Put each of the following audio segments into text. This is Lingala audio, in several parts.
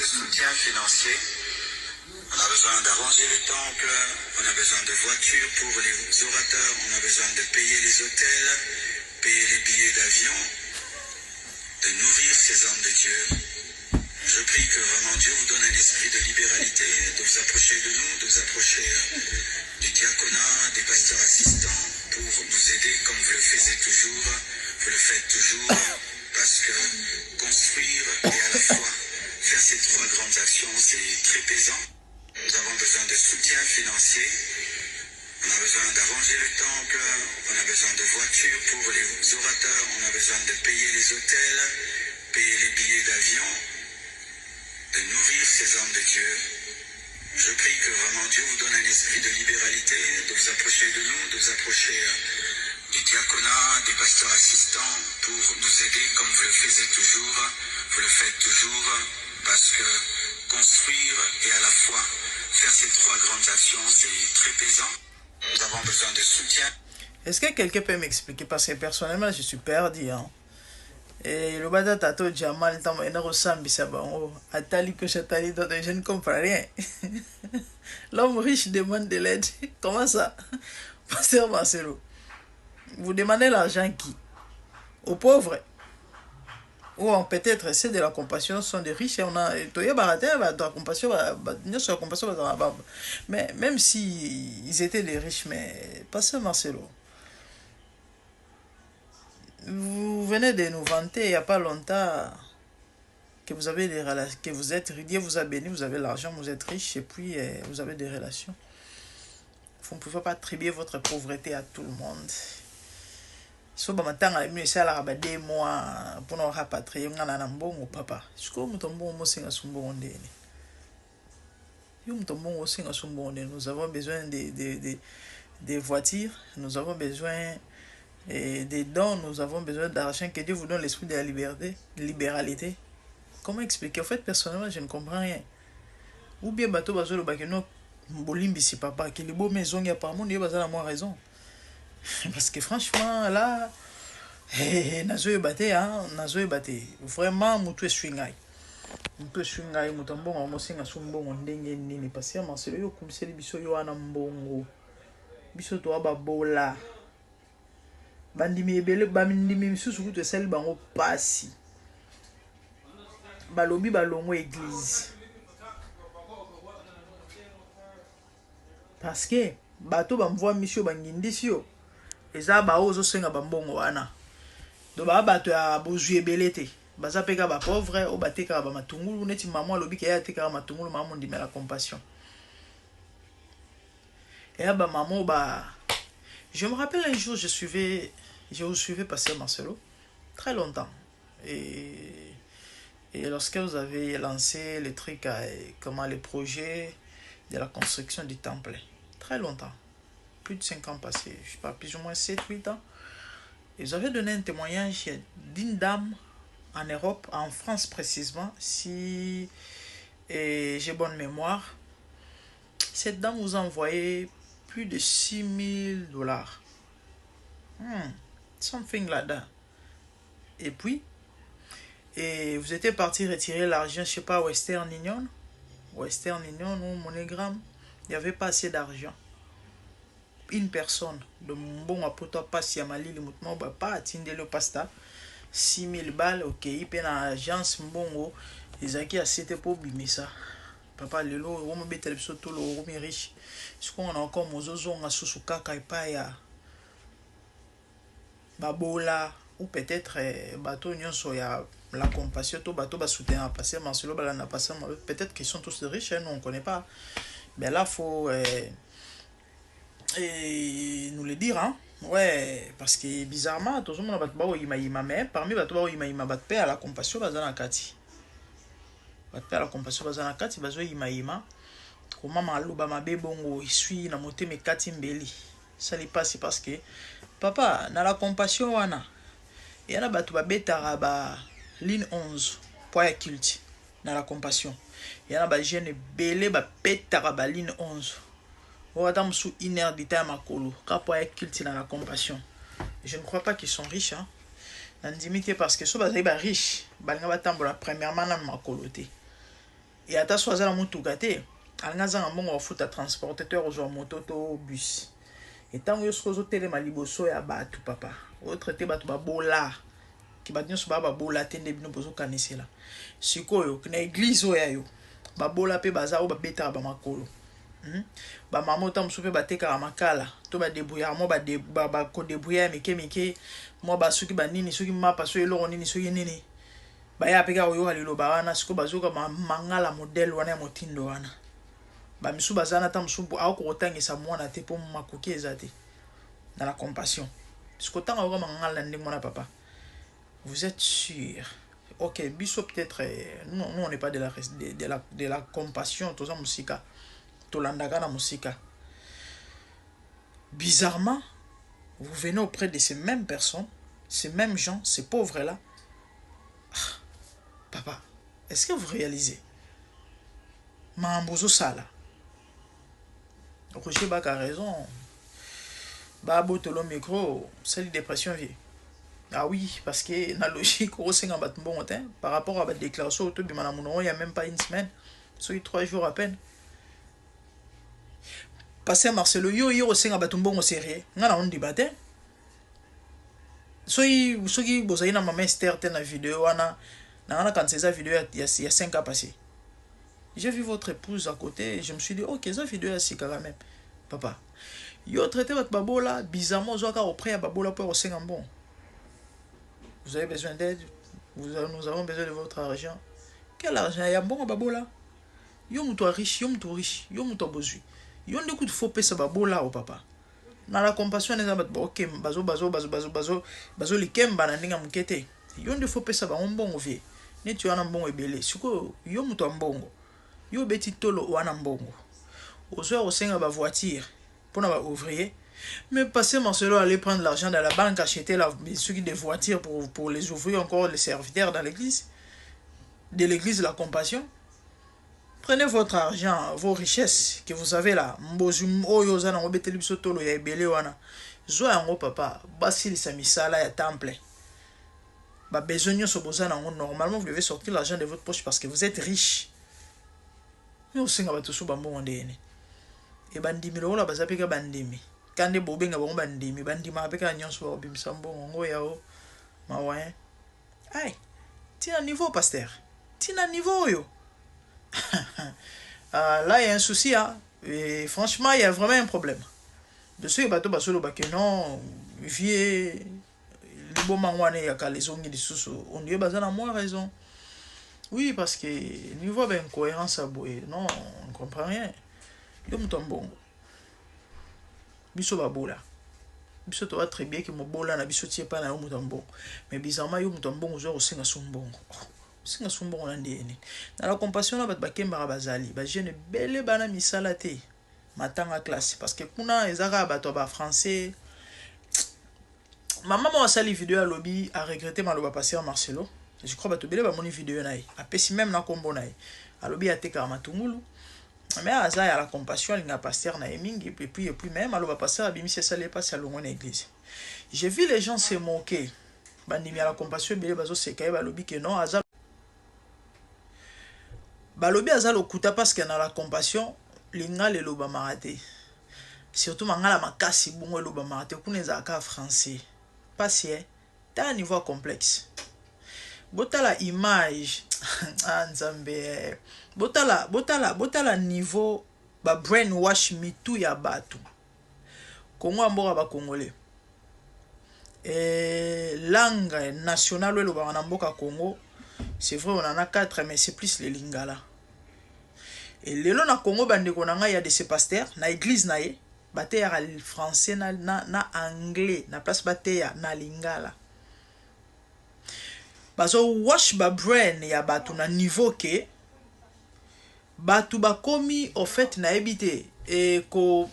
de soutien financier. On a besoin d'arranger le temple, on a besoin de voitures pour les orateurs, on a besoin de payer les hôtels, payer les billets d'avion, de nourrir ces hommes de Dieu. Je prie que vraiment Dieu vous donne un esprit de libéralité, de vous approcher de nous, de vous approcher du diaconat, des pasteurs assistants, pour nous aider comme vous le faites toujours. Vous le faites toujours parce que construire et à la fois faire ces trois grandes actions, c'est très pesant. Nous avons besoin de soutien financier. On a besoin d'arranger le temple, on a besoin de voitures pour les orateurs, on a besoin de payer les hôtels, payer les billets d'avion, de nourrir ces hommes de Dieu. Je prie que vraiment Dieu vous donne un esprit de libéralité, de vous approcher de nous, de vous approcher du diaconat, des pasteurs assistants, pour nous aider comme vous le faites toujours. Vous le faites toujours parce que construire et à la fois faire ces trois grandes actions, c'est très pesant. Nous avons besoin de soutien. Est-ce que quelqu'un peut m'expliquer? Parce que personnellement, je suis perdu. Hein? Et le bada tato Jamal, Atali que je ne comprends rien. L'homme riche demande de l'aide. Comment ça? Pasteur Marcelo, vous demandez l'argent qui? Aux pauvres? Ou peut-être c'est de la compassion, sont des riches et on a la compassion, mais même si ils étaient des riches, mais pasteur Marcelo, vous venez de nous vanter il n'y a pas longtemps que vous avez des relations, que vous êtes, Dieu vous a béni, vous avez l'argent, vous êtes riche et puis vous avez des relations. Vous ne pouvez pas attribuer votre pauvreté à tout le monde. So ba matanga mi sala ba de mois pour nous rapatrier ngana na mbongo papa. Siko mutombo mo singa sumbo ndeni. Yo mutombo mo singa sumbo ndeni. Nous avons besoin des voitures, nous avons besoin des dons, nous avons besoin d'argent, que Dieu vous donne l'esprit de la liberté, de libéralité. Comment expliquer? En fait, personnellement, je ne comprends rien. Ou bien bateau bazolo bakeno bolimbi si papa qui les beaux maisons apparemment Dieu bazala moi raison. Parce que franchement, là, nazoe bate, vraiment, mutu swingai. Mutu swingai, mutambongo, mosinga sumbongo, ndenge nini, parce que Marcelo yo kumiseli biso yo ana mbongo. Biso to ababola. Bandimi ebele, bandimi misusu kutu esali bango pasi. Balobi balongo église. Parce que, bato bamvoa misio bangindisi yo. Eza ba ozo senga bambongo wana. Do ba bato ya bozwi ebele te. Baza peka ba pauvre o bateka ba matungulu neti maman lobi ke ya teka matungulu maman ndime la compassion. Et ba maman ba je me rappelle un jour je vous suivais passer Marcelo très longtemps et lorsque vous avez lancé le truc comment les projets de la construction du temple très longtemps. Plus de 5 ans passés, je sais pas, plus ou moins 7-8 ans. Et vous avez donné un témoignage d'une dame en Europe, en France précisément, si j'ai bonne mémoire. Cette dame vous a envoyé plus de $6,000. Something like that. Et puis, vous étiez parti retirer l'argent, je sais pas, Western Union ou MoneyGram. Il n'y avait pas assez d'argent. Une personne de bon apoto passe ya malili mutmo ba pa atinde le pasta 6,000 balles ok ipe na agence mbongo ezaki a c'était pour bimisa papa lelo o mo betel biso to lo mi riche ce qu'on a encore mozozo nga susu kaka ipa ya babola ou peut-être bateau nyonso ya la compassion to bateau ba soutenir passer Marcelo bala na passer peut-être qu'ils sont tous riches nous on connaît pas mais là faut et nous le dire hein ouais parce que bizarrement tout le monde va ba ima mais parmi bato ba ima bat pe à la compassion bazana kati bat pe à la compassion bazana kati bazo ima ko mama aluba mabe bongo isui na moteme kati mbeli ça li passe parce que papa na la compassion wana yana bato ba betara ba ligne 11 point culte na la compassion yana ba jeune belé ba betara ba ligne 11. On va sous une heure de temps à Makolo, rapport avec culte dans la compassion. Je ne crois pas qu'ils sont riches. Hein. Dans parce que si vous êtes riche, vous allez premièrement dans Makolo. et ata so aza na motuka te alinga azanga mbongo bafuta transportateur ozwa moto to bus etango yo soki ozotelema liboso ya bato papa otraite bato babola ki bato nyonso baa babola te nde bino bozokanisela sikoyo na eglize oyo yo babola mpe baza oyo babetaka bamakolo bamama ota mosusu mpe batekaka makala to badebrouillard mo bakodebrouillard mike mike mo basuki banini soki mapa so eloko nini soki nini baya mpe kaka koyoka liloba wana sikoyo bazoyoka mangala modele wana ya motindo wana bamisu baza na ta mosusu akokotangisa mwana te mpo makoki eza te na la compassion sikoyo tanga yoka mangala na ndenge mwana papa vous êtes sûr ok biso peut-être nous on n'est pas de la compassion toza musika tolandaka na musika bizarrement vous venez auprès de ces mêmes personnes ces mêmes gens ces pauvres là papa est-ce que vous réalisez mambozo sala Roger Baka a raison babo tolo micro c'est la dépression vie. Ah oui, parce que la logique, par rapport à la déclaration, il n'y a même pas une semaine, soit 3 jours à peine. Parce que Marcelo, yo au sein de bon sérieux, on débat. Soit vous avez ma master dans la vidéo, quand c'est cette vidéo, il y a 5 ans passés. J'ai vu votre épouse à côté et je me suis dit, ok, cette vidéo est quand même. Papa, yo traité votre babola, bizarrement, vous avez repris à babola pour au sein bon. Vous avez besoin d'aide, nous avons besoin de votre argent. Quel argent? Il y a bon babola. Yo mouto riche, yo mouto bozu. Yo ne coup de faux pesa babola au papa. Dans la compassion, les abat ok, bazo likemba na ndinga mukete. Yo ne faux pesa ba mbongo vie. Ne tu ana mbongo ebele. Siko yo mouto mbongo. Yo beti tolo wana mbongo. Ozo osenga ba voiture pour na ba ouvrier. Mais passer Marcelo aller prendre l'argent dans la banque, acheter des voitures pour les ouvriers, encore les serviteurs dans l'église. De l'église, la compassion. Prenez votre argent, vos richesses que vous avez là. Papa, basil samisala ya temple. Normalement, vous devez sortir l'argent de votre poche parce que vous êtes riche. Mais au Sénégal, tout ça, et bandimi là, bazapika bandimi. Kande bobenga bango bandimi bandima apeka nyonso ba bimisa mbongo ngo yao mawaye ai tina niveau pasteur tina niveau yo là il y a un souci hein et franchement il y a vraiment un problème de ceux bateau basolo ba que non vie le bon mangwane ya kalezongi lisusu on dit bazana moi raison oui parce que niveau ben cohérence à boye non on ne comprend rien yo mutombongo biso babola biso to va très bien que mo bola na biso tie pa na yo mutombo mais bizarrement yo mutombo zo osenga sombongo osenga sombongo na ndeni na la compassion na bat bakemba bazali ba jeune bele bana misala te matanga classe parce que kuna ezaka bato ba français maman mo sali vidéo à lobby a regretté maloba passer Marcelo je crois bato bele ba moni vidéo naï a pesi même na kombo naï a lobby a teka matungulu. Mais à ça, il y a la compassion, il y a pasteur na emingi, et puis même, alors, pasteur, abimisi, ça n'est pas si à l'église. J'ai vu les gens se moquer. Bandimi à la compassion, bele bazo se kaye, balobi que non, azal. Balobi azal okuta parce que dans la compassion, linga le loba marate. Surtout mangala makasi bungo loba marate, kuneza ka français. Pas si, t'as un niveau complexe. Botala image, nzambe. Botala niveau ba brainwash mitu ya batu. Kongo mboka ba congolais. Langue nationale le ba na mboka Congo, c'est vrai on en a 4 mais c'est plus les lingala. Et lelo na Congo bandeko na nga ya de ces pasteurs na église na ye, bate ya français na anglais, na place bate ya na lingala. Bazo wash ba brain ya batu na niveau ke batu bakomi au fait na ebité et ko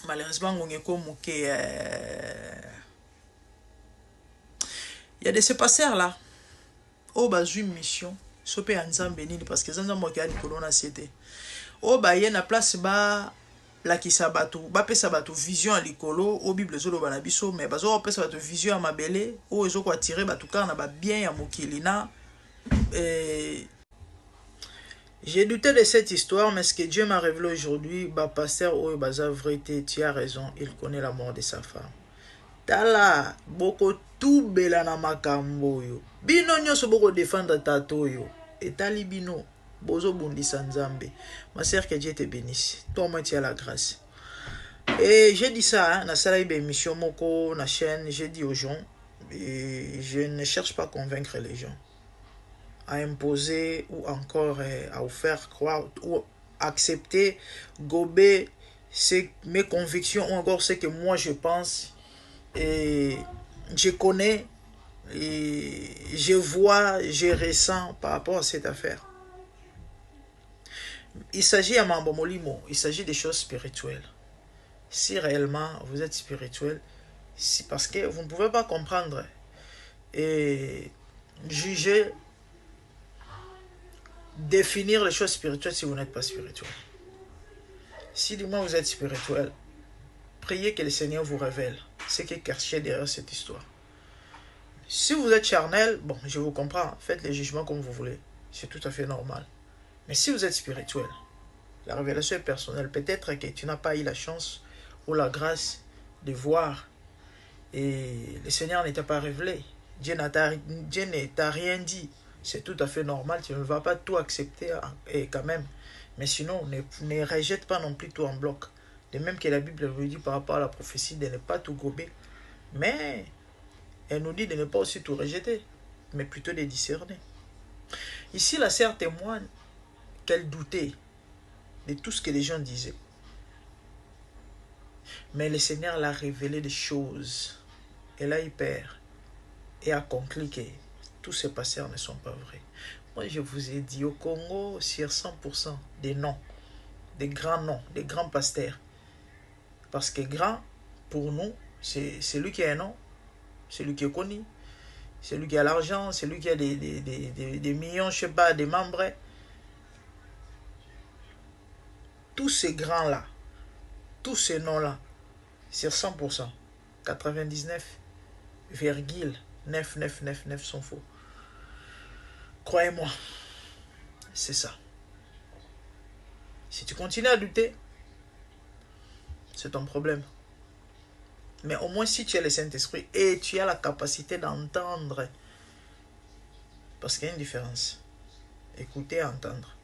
malheureusement on est comme que il y a de ces pasteurs là au bazu une mission sopé nzambe nini parce que nzambe mo kali kolona c'était au ba yena place ba la kisa batu ba pesa batu vision likolo au bible zolo bana biso mais bazo pesa batu vision ya mabele o ezo ko attirer batu kana ba bien ya mokili na J'ai douté de cette histoire, mais ce que Dieu m'a révélé aujourd'hui, bah pasteur Oyo Baza Vrete, tu as raison, il connaît la mort de sa femme. Tala, boko tout bela na makambo yo. Bino nyonso boko défendre tato yo. Etali bino, bozo bundisa nzambe. Ma sœur, que Dieu te bénisse. Toi, moi, tu as la grâce. Et j'ai dit ça, hein, na sala émission moko, na chaîne, j'ai dit aux gens, et je ne cherche pas à convaincre les gens, à imposer ou encore à vous faire croire ou accepter, gober mes convictions ou encore ce que moi je pense et je connais et je vois, je ressens par rapport à cette affaire. Il s'agit à Mambo Molimo, il s'agit des choses spirituelles. Si réellement vous êtes spirituel, c'est parce que vous ne pouvez pas comprendre et juger, définir les choses spirituelles si vous n'êtes pas spirituel. Si du moins vous êtes spirituel, priez que le Seigneur vous révèle ce qui est caché derrière cette histoire. Si vous êtes charnel, bon, je vous comprends, faites les jugements comme vous voulez, c'est tout à fait normal. Mais si vous êtes spirituel, la révélation est personnelle. Peut-être que tu n'as pas eu la chance ou la grâce de voir et le Seigneur ne t'a pas révélé. Dieu ne t'a rien dit. C'est tout à fait normal, tu ne vas pas tout accepter et quand même. Mais sinon, ne rejette pas non plus tout en bloc. De même que la Bible nous dit par rapport à la prophétie de ne pas tout gober. Mais elle nous dit de ne pas aussi tout rejeter, mais plutôt de discerner. Ici, la sœur témoigne qu'elle doutait de tout ce que les gens disaient. Mais le Seigneur l'a révélé des choses. Elle a eu peur et a conclu que tous ces pasteurs ne sont pas vrais. Moi, je vous ai dit, au Congo, sur 100% des noms, des grands noms, des grands pasteurs. Parce que grand, pour nous, c'est celui qui a un nom, celui qui est connu, celui qui a l'argent, celui qui a des millions, je ne sais pas, des membres. Tous ces grands-là, tous ces noms-là, sur 100%, 99,9999 sont faux. Croyez-moi, c'est ça. Si tu continues à douter, c'est ton problème. Mais au moins si tu as le Saint-Esprit et tu as la capacité d'entendre, parce qu'il y a une différence. Écouter et entendre.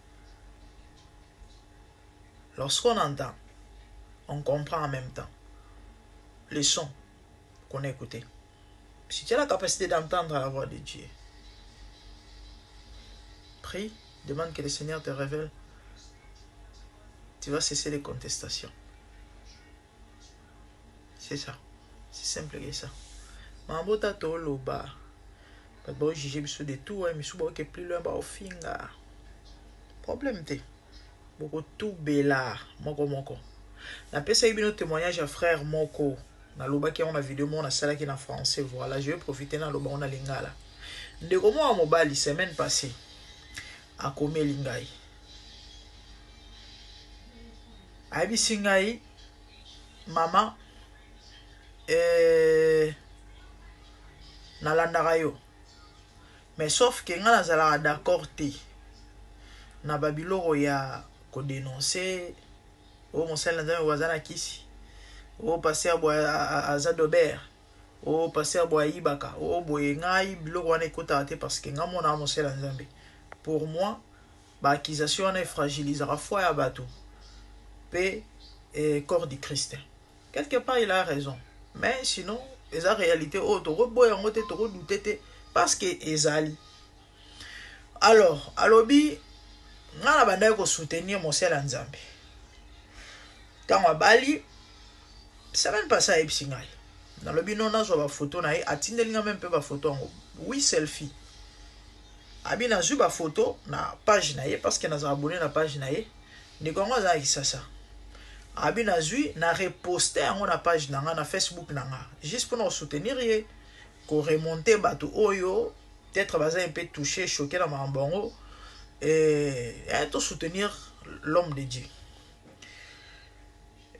Lorsqu'on entend, on comprend en même temps les sons qu'on a écoutés. Si tu as la capacité d'entendre la voix de Dieu, prie, demande que le Seigneur te révèle. Tu vas cesser les contestations. C'est ça. C'est simple que ça. Mambota toloba. Pas de juger de tout, mais si vous plus loin, au finga. Problème te. Beaucoup tout bela. Moko. Na pesa ibino témoignage à frère Moko. Na loba qui on a vidéo mon na sala qui en français. Voilà, je vais profiter na loba on a lingala. Ndeko mo mobali semaine passée. A commis lingai. Abi singai mama nalandaka yo. Mais sauf que nga nazalaka d'accord te na babiloko ya ko dénoncer o mosala nzambe wazana kisi o passer bo aza d'Aubert o passer bo ibaka o boye ngai biloko wana ekota te parce que nga mona mosala nzambe. Pour moi, ba accusation est fragilise la foi ya bato pe corps du Christ. Quelque part il a raison. Mais sinon, la réalité, parce que ezali. Alors, alobi, nga na banda ko soutenir mosala nzambe. Tango bali, semaine passée à Epsingai. Dans le bino na zo ba photo na e atindelinga même pe ba photo ngo. Oui, selfie. Abi na zu ba photo na page na ye parce que na za abonné na page na ye. Ni kongo za kisasa. Abi na zui na reposter yango na page nanga na Facebook nanga juste pour nous soutenir ye ko remonter bato oyo peut-être baza un peu touché choqué na mambongo et to soutenir l'homme de Dieu.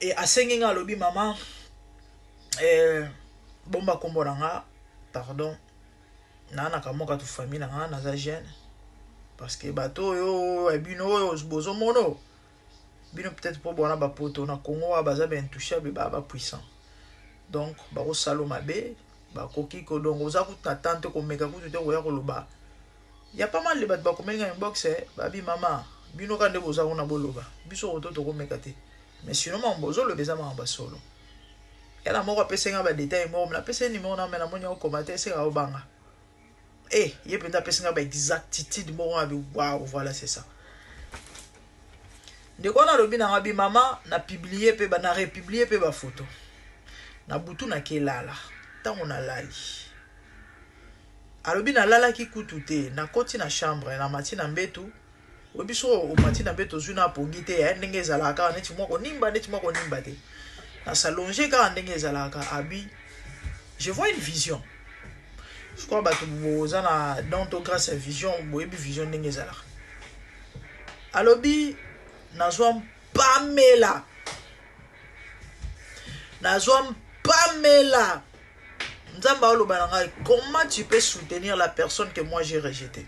Et a senginga lobi maman bomba kombo nanga pardon na kamoka tu famille nanga na za jeune parce que bato yo bino bozo mono bino peut-être pour bona ba poto na Congo baza ben intouchable ba puissant donc ba ko salo mabe ba koki ko donc oza kuta tante ko meka kutu te ko ya ko loba y a pas mal de bat ba ko menga inbox babi mama bino kande boza ona boloba biso ototo ko meka te mais sinon mon bozo le beza ma ba solo ela moko pesenga ba détail mo na pesen ni mo na mena mo nya ko commenter c'est ga obanga ye peut pesenga ba exactitude mo abi waouh voilà c'est ça de quoi na lobi na ngabi mama na publier pe ba na republier pe ba photo na butu na kelala tango na lali alobi na lala ki kutute na koti na chambre na mati na mbetu obiso o mati na mbetu zuna pongi te ya ndenge ezalaka neti moko nimba te na salonge ka ndenge ezalaka abi je vois une vision je crois bato boza na dans to grâce à vision boyebi vision ndenge ezalaka alobi nazwa Pamela Nzamba oloba na ngai, comment tu peux soutenir la personne que moi j'ai rejetée?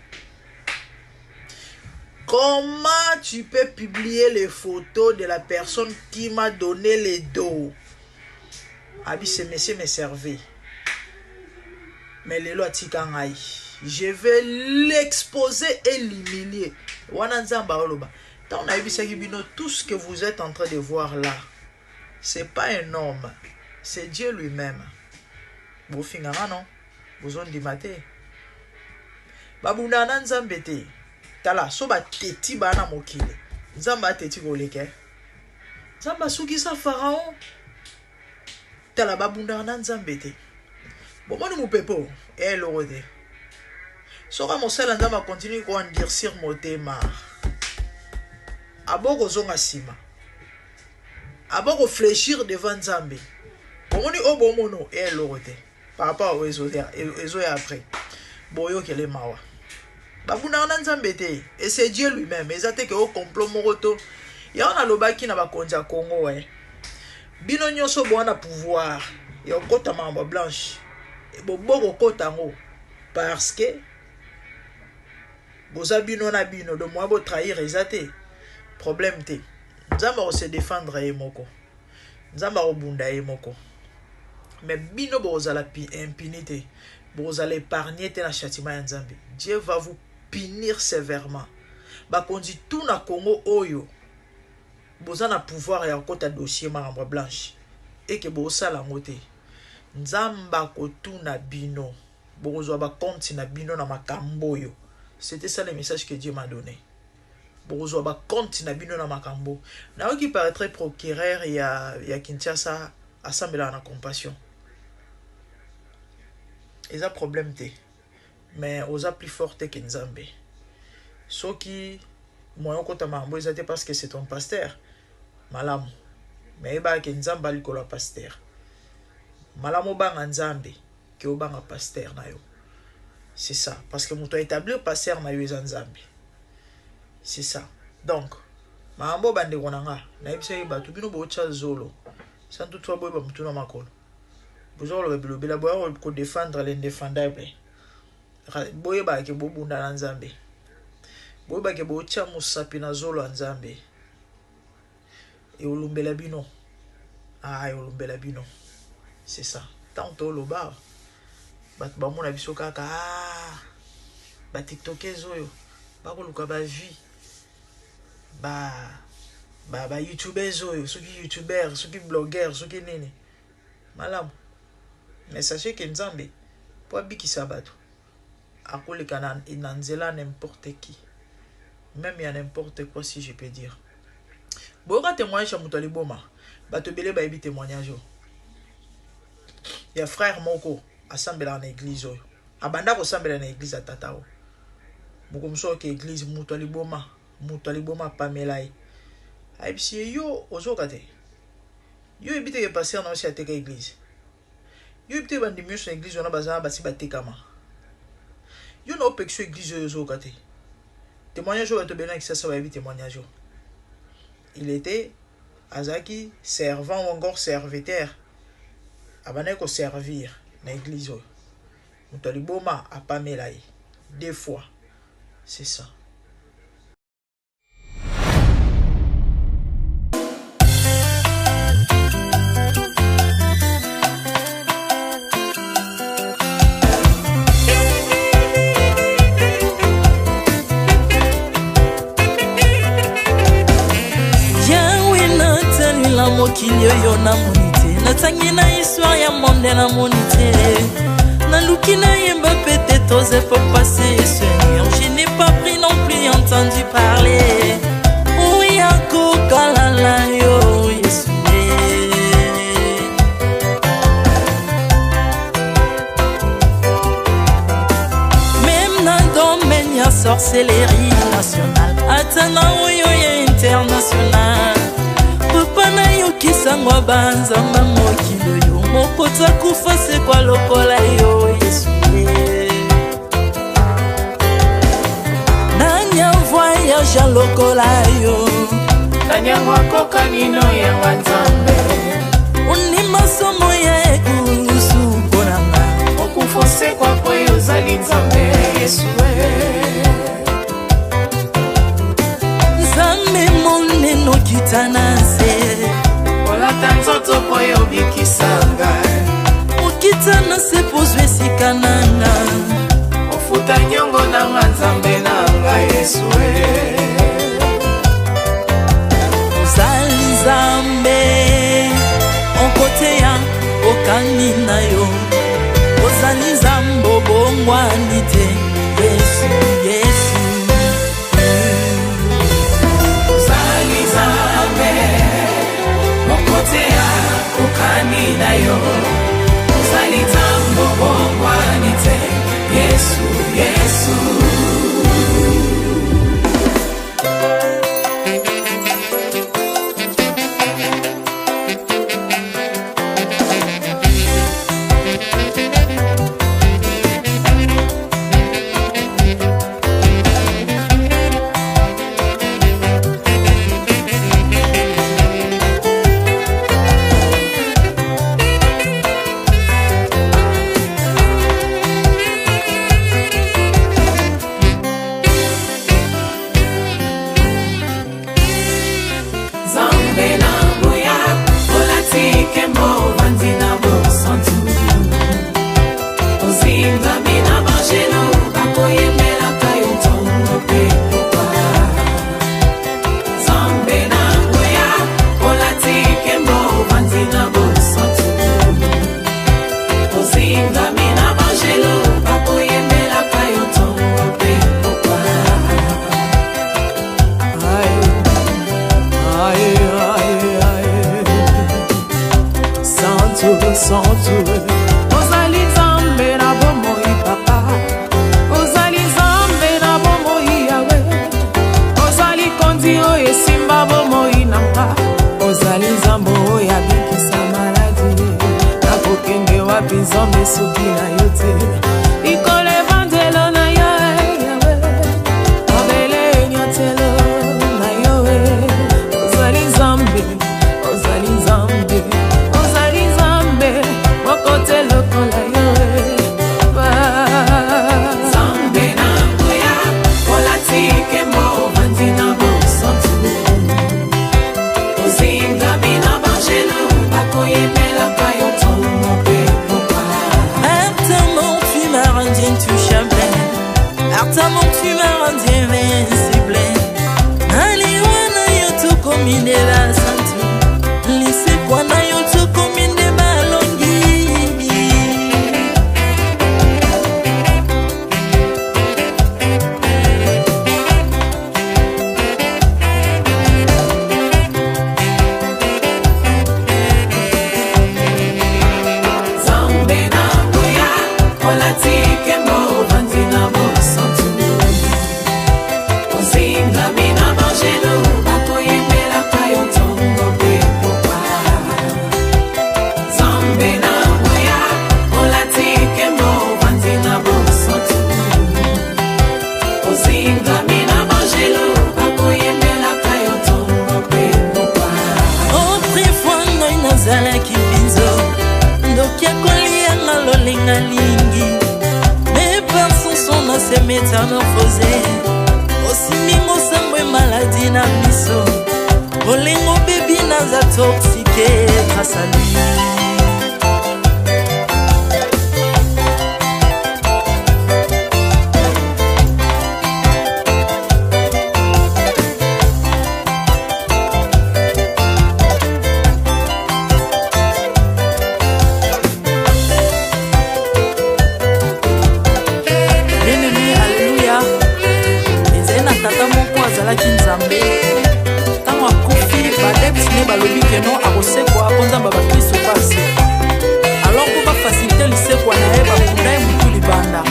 Comment tu peux publier les photos de la personne qui m'a donné les dos? Abi, ce monsieur me servait. Mais les lois tikangai. Je vais l'exposer et l'humilier. Wana Nzamba oloba. Tant on a vu tout ce que vous êtes en train de voir là, c'est pas un homme, c'est Dieu lui-même. Vous finira non? Vous en dimate. Babuna na Nzambe te. Tala so ba teti bana mokile. Nzamba teti goleke. Nzamba suki sa pharaon. Tala babuna na Nzambe te. Bon moi nous pepo et le rodé. Sora mon sel Nzamba continue ko endurcir motema. Aboko zonga sima. Aboko fléchir devant Nzambe. Bon ni obomono et le rodé. Par rapport aux et après. Boyo kele mawa. Babuna na Nzambe te. Et c'est Dieu lui-même. Ezate ke o complot moroto. Ya on a lobaki na bakonza Congo Bino nyonso boana pouvoir. Ya okota mamba blanche. E boboko kota ngo parce que boza bino na bino de moi bo trahir ezate. Problème te. Nzamba o se défendre e moko. Nzamba o bunda e moko. Mais bino boza la impunité. Boza l'épargner te na châtiment ya Nzambe. Dieu va vous punir sévèrement. Bakonzi tout na Congo oyo. Boza na pouvoir ya kota dossier maramba blanche. Et que boza la ngote. Nzamba kotuna bino. Bozo ba compte na bino na makambo yo. C'était ça le message que Dieu m'a donné. Bozo ba compte na bino na makambo. Na qui paraîtrait procureur ya Kinshasa assemblée na compassion. Ils ont problème te. Mais ils ont plus forte que Nzambe. Ce qui moi kota mambo ezate parce que c'est ton pasteur. Malamu. Mais ba que Nzamba likola pasteur. Malamu banga Nzambe que obanga pasteur na yo. C'est ça parce que muto établir pasteur na yo Nzambe. C'est ça. Donc mambo bande konanga na yebisa ba tu bino bo cha zolo. Sans toutefois boy ba mutu na makolo. Bozo le bilobela boya ko défendre l'indéfendable. Boye ba ke bobunda na Nzambe. Boye ba ke bo cha musapi na zolo Nzambe. Et olumbela bino. Ah, olumbela bino. C'est ça. Tanto lo ba. Bat ba mona biso kaka. Ba TikTokers oyo. Ba ko luka ba vie. Ba YouTubers oyo, ceux qui YouTubers, ceux qui blogueurs, ceux qui nini. Malamu. Mais sachez que Nzambe pour biki sabato. Akole kana inanzela n'importe qui. Même il y a n'importe quoi si je peux dire. Boka témoignage à Moutali Boma. Bato belé ba ebi témoignage. Il y a frère moko assemblé dans l'église oyo. Abanda ko assemblé dans l'église à Tatao. Bokomso ke église Moutali Boma Pamela. Aibisi yo ozokate. Yo ebite ke passer na aussi à teka église. Yo ebite bandi mieux sur église on a bazana basi batekama. Yo na opexo église ozokate. Témoignage va te bénir que ça va éviter témoignage. Il était azaki servant ou encore serviteur. Abane ko servir na église oyo. Moutali Boma a Pamela 2 fois. C'est ça. na mokili oyo namoni te, natangi na histoire ya monde namoni te, naluki nayemba peut-être oser pour passer Seigneur, je n'ai pas pris non plus entendu parler. Oui, akokalala yo Yesu. Même dans le domaine ya sorcellerie nationale, atana oyo ya international, papa na yo kisangwa banzamba mokilo yo, mokota kufa se kwa lokola yo Yesu. Nanya voyage lokola yo, nanya wakoka nino ya wanzambe, unima somo ya ekusu konanga, okufose kwa kwe uzali nzambe Yesu. Nzambe moneno kitanase, olata nzoto po yo bikisanga, okitanase pozwe sikananga, ofuta nyongo na nzambe nanga Yesu. Ozali nzambe onkote ya okani na yo, ozali nzambe obongwani te Yesu, Yesu. Ozali nzambe onkote ya okani na yo, ozali nzambe obongwani te Yesu, Yesu. Ozali nzambe na bomoi papa, ozali nzambe na bomoi yawe, ozali kondi oyo esimba bomoi nanga, ozali nzambe oyo abikisa maladi, nakokende wapi nzambe soki na yo te, likolo evangelo na yo yawe, mabele nyatelo na yo, ozali nzambe, ozali nzambe, ozali nzambe mokote lokola yo. Nzambe na ngoya olatike mo bandi na bosantu, ozinga bina bangelo bakoyemelaka yo ntongo mpe pokwa. Ardemment tu m'as rendu intouchable, ardemment tu m'as rendu invincible, naliwana yo tokomine la santu, lisekwa na yo tokomine balongi. Nzambe na ngoya olatike mo bandi na bosantu, ozinga bina bangelo bakoyemelaka yo ntongo mpe pokwa. Nzambe na ngoya olatike mo bandi na bosantu, ozinga bina bangelo bakoyemelaka yo ntongo mpe pokwa. Autrefois ngai nazalaki binzo, ndoki akolianga lolinga lingi, mais par son son se métamorphosé, osimbi mosambwe maladi na miso, olingo bebi naza toxike grâce à lui. azalaki nzambe ntango akufi badeptine balobi keno akosekwa mpo nzambe bakristo mpo asekwa alors mpo bafasilite lisekwa na ye bakunda ye motu libanda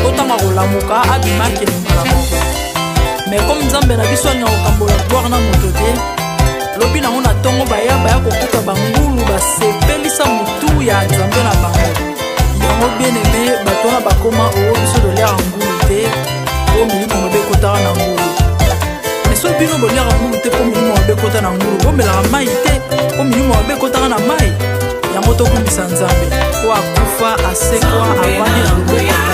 to ntango akolamuka abimaki elimala moko mais comme nzambe na biso alinga kokambola gloire na moto te lobi nango na ntongo baya kokuta bangulu basepelisa motu ya nzambe na bango yango bien aimé bato wana bakoma oyo biso toliaka ngulu te po milimo mabe ekotaka na ngulu mais so bino boliaka ngulu te po milimo mabe ekota na ngulu bomelaka mai te po milimo mabe ekotaka na mai yango tokumbisa nzambe po akufa asekwa avandi na loboko